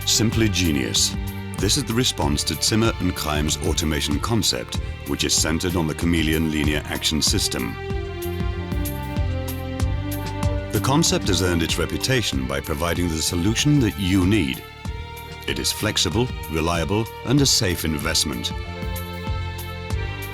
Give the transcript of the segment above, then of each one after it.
Simply genius. This is the response to Zimmer and Kreim's automation concept, which is centered on the chameleon linear action system. The concept has earned its reputation by providing the solution that you need. It is flexible, reliable, and a safe investment.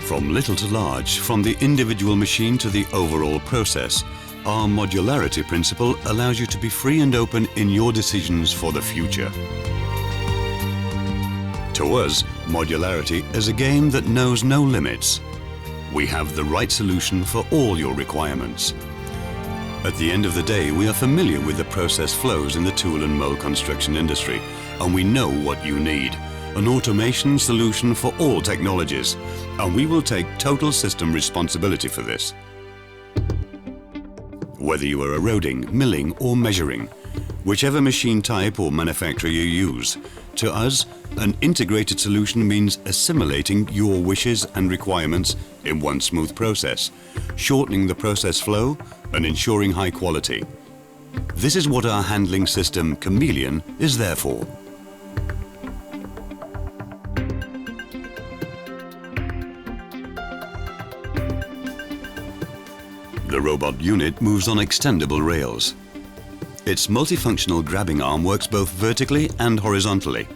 From little to large, from the individual machine to the overall process, our modularity principle allows you to be free and open in your decisions for the future. To us, modularity is a game that knows no limits. We have the right solution for all your requirements. At the end of the day, we are familiar with the process flows in the tool and mold construction industry, and we know what you need. An automation solution for all technologies, and we will take total system responsibility for this. Whether you are eroding, milling or measuring, whichever machine type or manufacturer you use, to us, an integrated solution means assimilating your wishes and requirements in one smooth process, shortening the process flow and ensuring high quality. This is what our handling system, Chameleon, is there for. The robot unit moves on extendable rails. Its multifunctional grabbing arm works both vertically and horizontally.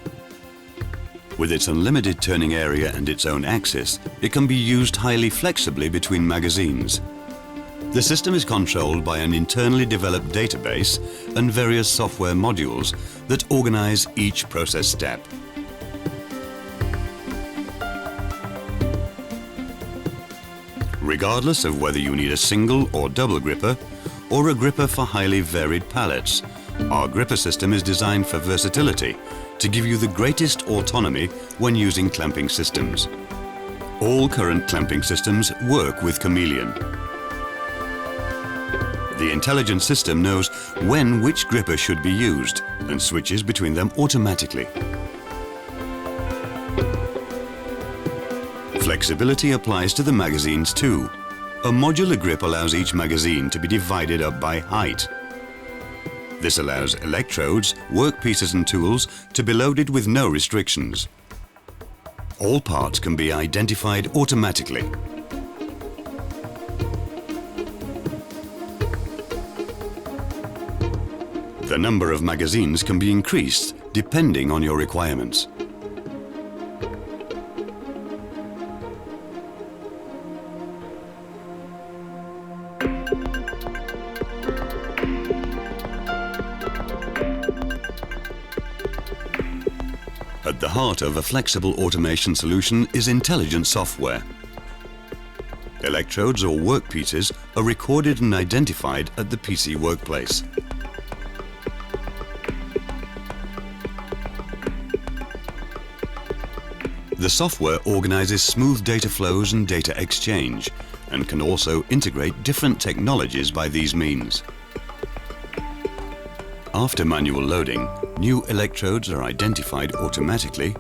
With its unlimited turning area and its own axis, it can be used highly flexibly between magazines. The system is controlled by an internally developed database and various software modules that organize each process step. Regardless of whether you need a single or double gripper, or a gripper for highly varied pallets, our gripper system is designed for versatility to give you the greatest autonomy when using clamping systems. All current clamping systems work with Chameleon. The intelligent system knows when which gripper should be used and switches between them automatically. Flexibility applies to the magazines too. A modular grip allows each magazine to be divided up by height. This allows electrodes, workpieces and tools to be loaded with no restrictions. All parts can be identified automatically. The number of magazines can be increased depending on your requirements. At the heart of a flexible automation solution is intelligent software. Electrodes or workpieces are recorded and identified at the PC workplace. The software organizes smooth data flows and data exchange, and can also integrate different technologies by these means. After manual loading, new electrodes are identified automatically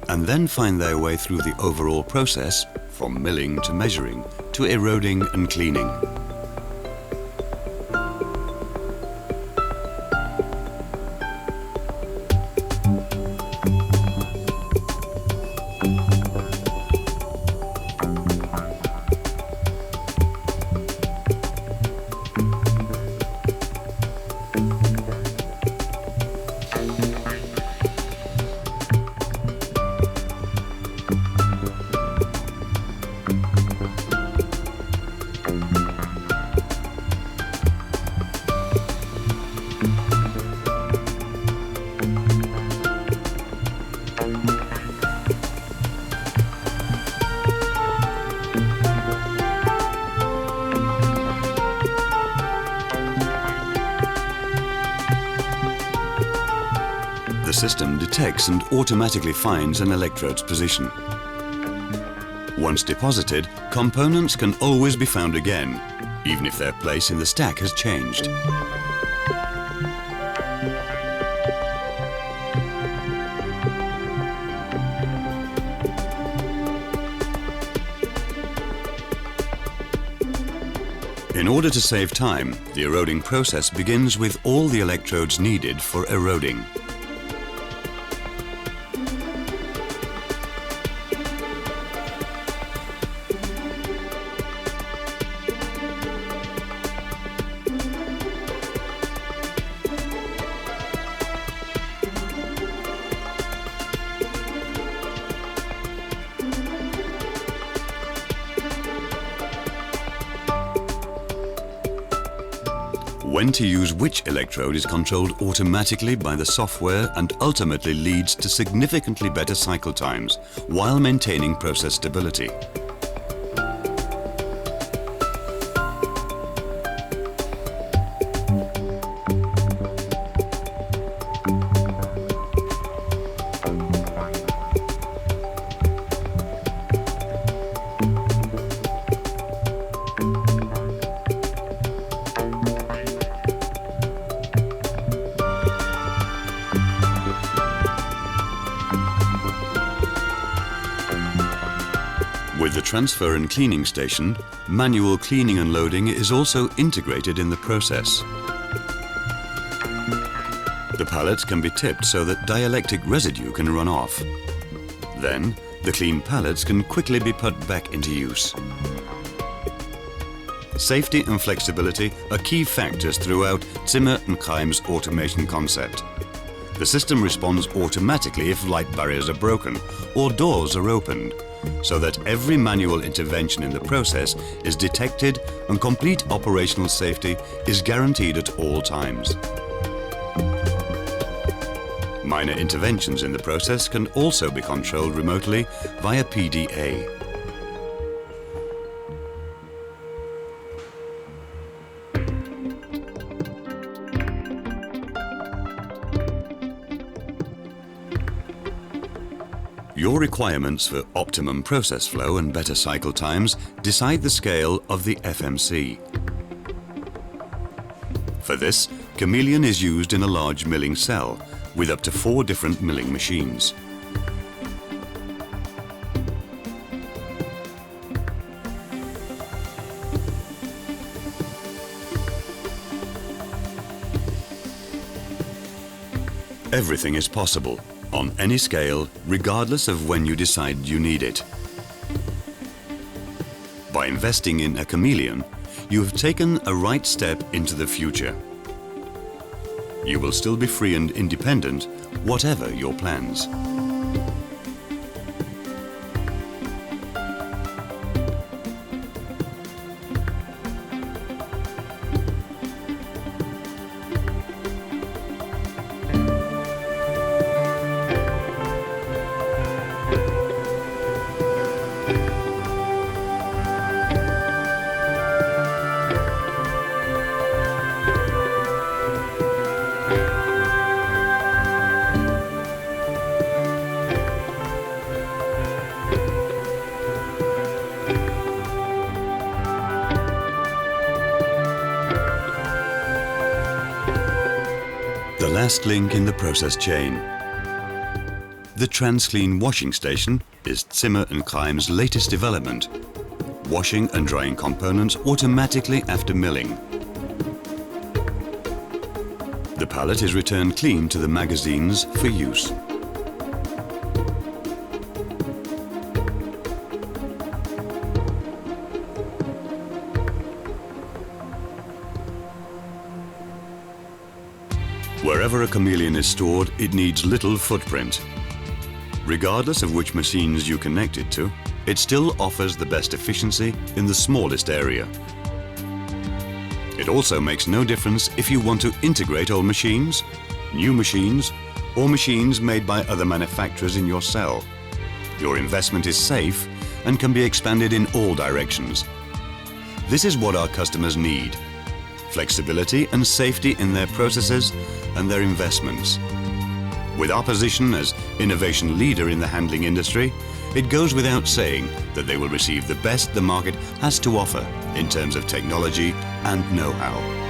and then find their way through the overall process, from milling to measuring to eroding and cleaning. The system detects and automatically finds an electrode's position. Once deposited, components can always be found again, even if their place in the stack has changed. In order to save time, the eroding process begins with all the electrodes needed for eroding. When to use which electrode is controlled automatically by the software and ultimately leads to significantly better cycle times while maintaining process stability. With the transfer and cleaning station, manual cleaning and loading is also integrated in the process. The pallets can be tipped so that dielectric residue can run off. Then, the clean pallets can quickly be put back into use. Safety and flexibility are key factors throughout Zimmer & Keim's automation concept. The system responds automatically if light barriers are broken or doors are opened, so that every manual intervention in the process is detected and complete operational safety is guaranteed at all times. Minor interventions in the process can also be controlled remotely via PDA. Your requirements for optimum process flow and better cycle times decide the scale of the FMC. For this, Chameleon is used in a large milling cell with up to 4 different milling machines. Everything is possible on any scale, regardless of when you decide you need it. By investing in a Chameleon, you have taken a right step into the future. You will still be free and independent, whatever your plans. The last link in the process chain. The TransClean washing station is Zimmer & Keim's latest development, washing and drying components automatically after milling. The pallet is returned clean to the magazines for use. Wherever a Chameleon is stored, it needs little footprint. Regardless of which machines you connect it to, it still offers the best efficiency in the smallest area. It also makes no difference if you want to integrate old machines, new machines, or machines made by other manufacturers in your cell. Your investment is safe and can be expanded in all directions. This is what our customers need: flexibility and safety in their processes and their investments. With our position as innovation leader in the handling industry, it goes without saying that they will receive the best the market has to offer in terms of technology and know-how.